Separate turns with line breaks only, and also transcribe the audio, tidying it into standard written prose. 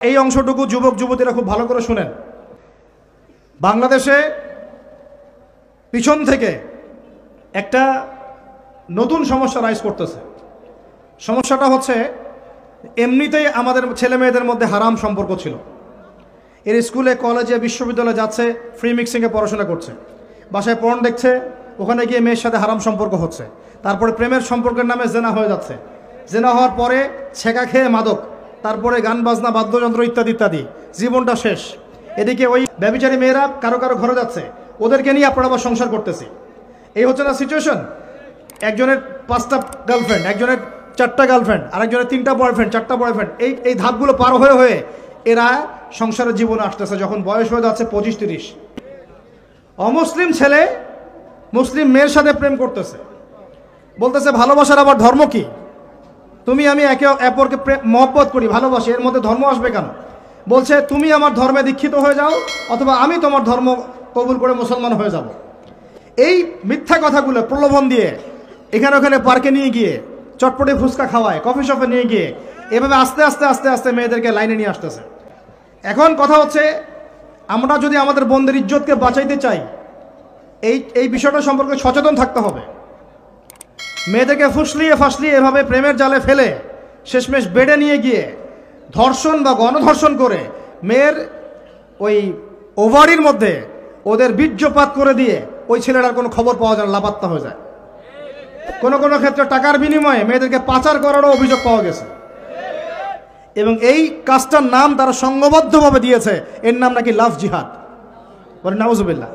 এই অংশটুকু যুবক যুবতীরা খুব ভালো করে শুনেন। বাংলাদেশে পিছন থেকে একটা নতুন সমস্যা রাইজ করতেছে। সমস্যাটা হচ্ছে, এমনিতেই আমাদের ছেলে মেয়েদের মধ্যে হারাম সম্পর্ক ছিল। এর স্কুলে কলেজে বিশ্ববিদ্যালয়ে যাচ্ছে, ফ্রি মিক্সিংয়ে পড়াশোনা করছে, বাসায় পর্ন দেখছে, ওখানে গিয়ে মেয়ের সাথে হারাম সম্পর্ক হচ্ছে, তারপরে প্রেমের সম্পর্কের নামে জেনা হয়ে যাচ্ছে, জেনা হওয়ার পরে ছেঁকা খেয়ে মাদক, তারপরে গান বাজনা বাদ্যযন্ত্র ইত্যাদি ইত্যাদি, জীবনটা শেষ। এদিকে ওই ব্যভিচারী মেয়েরা কারো কারো ঘরে যাচ্ছে, ওদেরকে নিয়ে আপনারা আবার সংসার করতেছি। এই হচ্ছে না সিচুয়েশন। একজনের 5টা গার্লফ্রেন্ড, একজনের 4টা গার্লফ্রেন্ড, আরেকজনের 3টা বয়ফ্রেন্ড, 4টা বয়ফ্রেন্ড। এই ধাপগুলো পার হয়ে হয়ে এরা সংসারের জীবনে আসতেছে, যখন বয়স হয়ে যাচ্ছে 25-30। অমুসলিম ছেলে মুসলিম মেয়ের সাথে প্রেম করতেছে, বলতেছে ভালোবাসার আবার ধর্ম কি? তুমি আমি একে অপরকে মহব্বত করি, ভালোবাসি, এর মধ্যে ধর্ম আসবে কেন? বলছে তুমি আমার ধর্মে দীক্ষিত হয়ে যাও, অথবা আমি তোমার ধর্ম কবুল করে মুসলমান হয়ে যাব। এই মিথ্যা কথাগুলো প্রলোভন দিয়ে এখানে ওখানে পার্কে নিয়ে গিয়ে, চটপটে ফুচকা খাওয়ায়, কফি শপে নিয়ে গিয়ে, এভাবে আস্তে আস্তে আস্তে আস্তে মেয়েদেরকে লাইনে নিয়ে আসতেছে। এখন কথা হচ্ছে, আমরা যদি আমাদের বোনদের ইজ্জতকে বাঁচাইতে চাই, এই বিষয়টা সম্পর্কে সচেতন থাকতে হবে। মেয়েদেরকে ফুসলিয়ে ফাসলিয়ে এভাবে প্রেমের জালে ফেলে শেষমেশ বেডে নিয়ে গিয়ে ধর্ষণ বা গণধর্ষণ করে মেয়ের ওই ওভারির মধ্যে ওদের বীর্যপাত করে দিয়ে ওই ছেলেটার কোনো খবর পাওয়া যায় না, লাপাত্তা হয়ে যায়। কোনো কোনো ক্ষেত্রে টাকার বিনিময়ে মেয়েদেরকে পাচার করারও অভিযোগ পাওয়া গেছে। এবং এই কাজটার নাম তারা সংঘবদ্ধভাবে দিয়েছে, এর নাম নাকি লাভ জিহাদ। নাউজুবিল্লাহ।